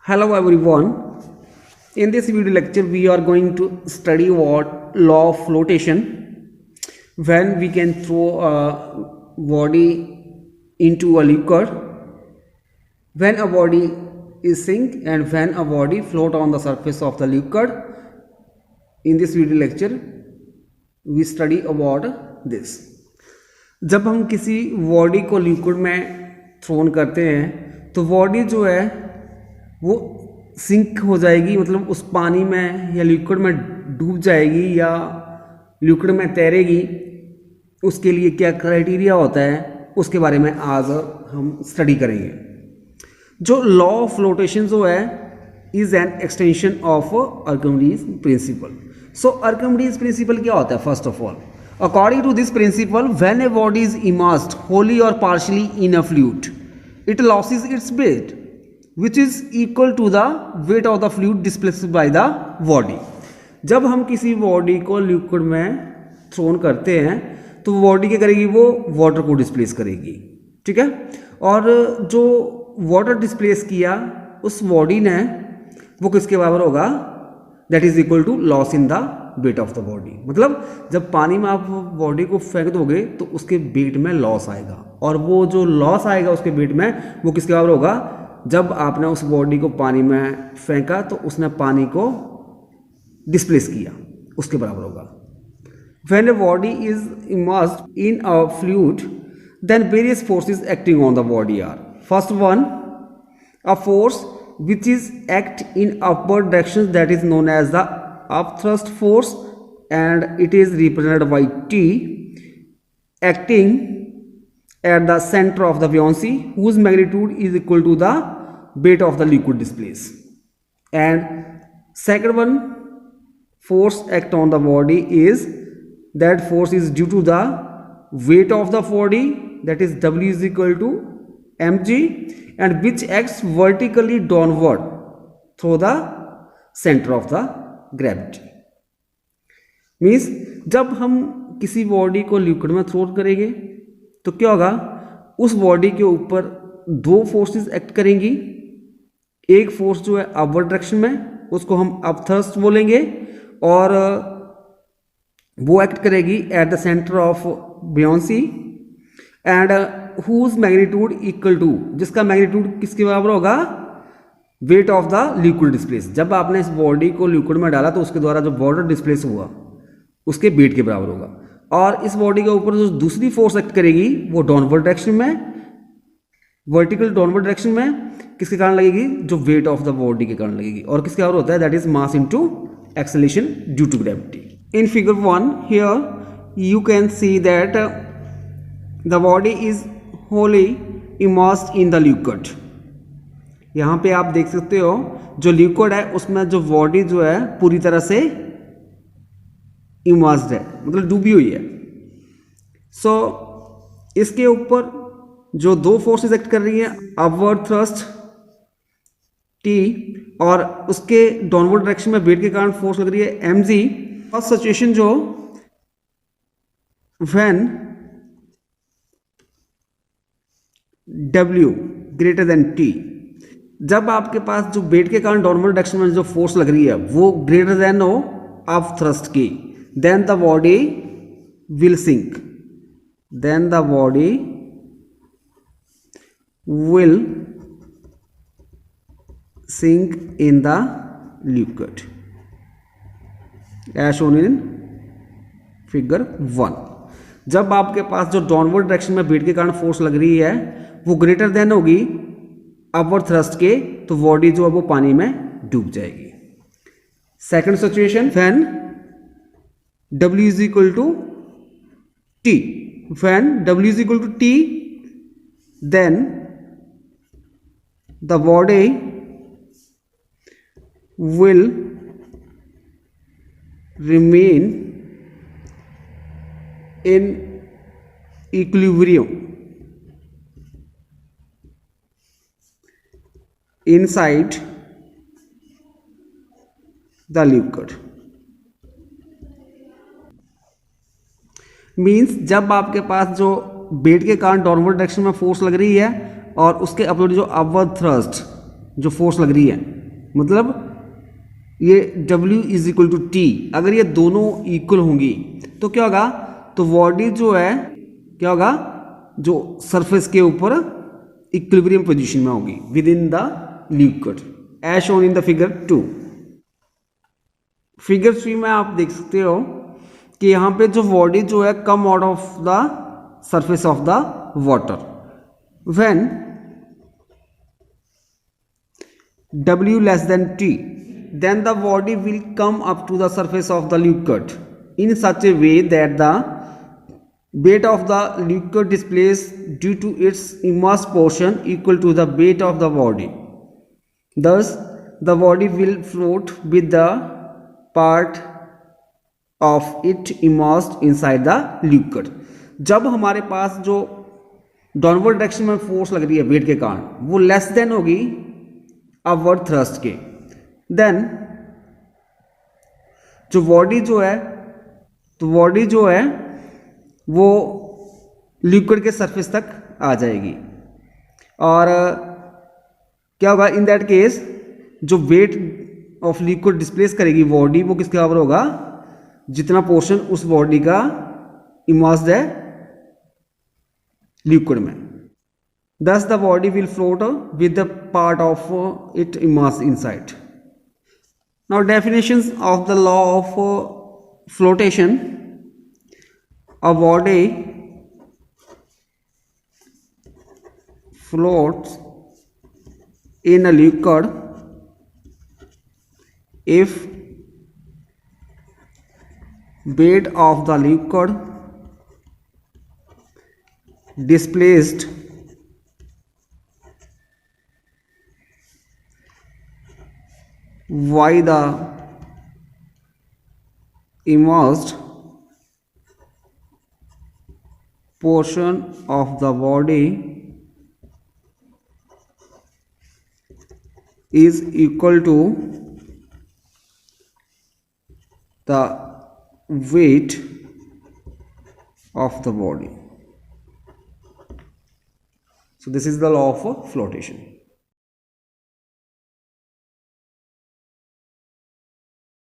Hello everyone. In this video lecture we are going to study what law of flotation, when we can throw a body into a liquid, when a body is sink and when a body float on the surface of the liquid. In this video lecture we study about this. जब हम किसी body को liquid में throne करते हैं तो body जो है वो सिंक हो जाएगी, मतलब उस पानी में या लिक्विड में डूब जाएगी या लिक्विड में तैरेगी। उसके लिए क्या क्राइटेरिया होता है उसके बारे में आज हम स्टडी करेंगे। जो लॉ ऑफ फ्लोटेशन जो है is an extension of Archimedes principal. So Archimedes principal क्या होता है? First of all, according to this principle, when a body is immersed wholly or partially in a fluid, it loses its weight, which is equal to the weight of the fluid displaced by the body. जब हम किसी body को liquid में throne करते हैं तो body क्या करेगी? वो वाटर को डिस्प्लेस करेगी, ठीक है। और जो वाटर डिस्प्लेस किया उस बॉडी ने वो किसके बराबर होगा? That is equal to loss in the weight of the body. मतलब जब पानी में आप बॉडी को फेंक दोगे तो उसके वेट में लॉस आएगा, और वो जो लॉस आएगा उसके वेट में वो किसके बराबर होगा? जब आपने उस बॉडी को पानी में फेंका तो उसने पानी को डिस्प्लेस किया, उसके बराबर होगा। When a body is immersed in a fluid then various forces acting on the body are, first one a force which is act in upward direction, that is known as the upthrust force, and it is represented by T, acting at the center of the buoyancy, whose magnitude is equal to the weight of the liquid displaced. And second one force act on the body is, that force is due to the weight of the body, that is W is equal to mg, and which acts vertically downward through the center of the gravity. Means जब हम किसी body को liquid में throw करेंगे तो क्या होगा? उस बॉडी के ऊपर दो फोर्सेस एक्ट करेंगी। एक फोर्स जो है अपवर्ड डायरेक्शन में, उसको हम अपथ्रस्ट बोलेंगे, और वो एक्ट करेगी at the centre of buoyancy, and whose magnitude equal to, जिसका मैग्नीट्यूड किसके बराबर होगा? Wait of the liquid displace. जब आपने इस बॉडी को लिक्विड में डाला तो उसके द्वारा जो वाटर डिस्प्लेस हुआ उसके वेट के बराबर होगा। और इस बॉडी के ऊपर जो दूसरी फोर्स एक्ट करेगी वो डाउनवर्ड डायरेक्शन में, वर्टिकल डाउनवर्ड डायरेक्शन में किसके कारण लगेगी? जो वेट ऑफ द बॉडी के कारण लगेगी, और किसके बराबर होता है? That is mass into acceleration due to gravity. In figure 1 here you can see that the body is wholly immersed in the liquid। यहाँ पे आप देख सकते हो जो लिक्विड है उसमें जो बॉडी जो है पूरी तरह से इमर्स्ड है, मतलब डूबी हुई है। सो इसके ऊपर जो दो फोर्सेस एक्ट कर रही हैं, अपवर्ड थ्रस्ट T, और उसके डाउनवर्ड डायरेक्शन में वेट के कारण फोर्स लग रही है mg। फर्स्ट सिचुएशन जो when W greater than T, जब आपके पास जो वेट के कारण डाउनवर्ड डायरेक्शन में जो फोर्स लग रही है वो ग्रेटर देन हो अप थ्रस्ट की, then the body will sink, then the body will sink in the liquid as shown in figure 1। जब आपके पास जो डाउनवर्ड डायरेक्शन में वेट के कारण फोर्स लग रही है वो ग्रेटर देन होगी अपवर्ड थ्रस्ट के, तो बॉडी जो है वो पानी में डूब जाएगी। Second situation when W is equal to T, when W is equal to T then the body will remain in equilibrium inside the liquid। Means जब आपके पास जो वेट के कारण डाउनवर्ड डायरेक्शन में फोर्स लग रही है और उसके अपोजिट जो अपवर्ड थ्रस्ट जो फोर्स लग रही है मतलब ये W is equal to T, अगर ये दोनों इक्वल होंगी तो क्या होगा, तो बॉडी जो है क्या होगा, जो सरफेस के ऊपर इक्विलिब्रियम पोजीशन में होगी within the liquid as shown in the figure 2। Figure 3 में आप देख सकते हो कि यहाँ पे जो बॉडी जो है come out of the surface of the water when W less than T, then the body will come up to the surface of the liquid in such a way that the weight of the liquid displaced due to its immersed portion equal to the weight of the body. Thus, the body will float with the part of it immersed inside the liquid. जब हमारे पास जो downward direction में force लग रही है wait के कारण, वो लेस देन होगी अपवर्ड थ्रस्ट के, देन जो बॉडी जो है, तो बॉडी जो है वो लिक्विड के सरफेस तक आ जाएगी। और क्या होगा इन दैट केस, जो वेट ऑफ लिक्विड डिस्प्लेस करेगी बॉडी, वो किसके बराबर होगा, जितना पोर्शन उस बॉडी का इमर्स्ड है लिक्विड में। Thus the body will float with the part of it immersed inside. Now definitions of the law of flotation. A body floats in a liquid if weight of the liquid displaced by the immersed portion of the body is equal to the weight of the body. So this is the law of flotation.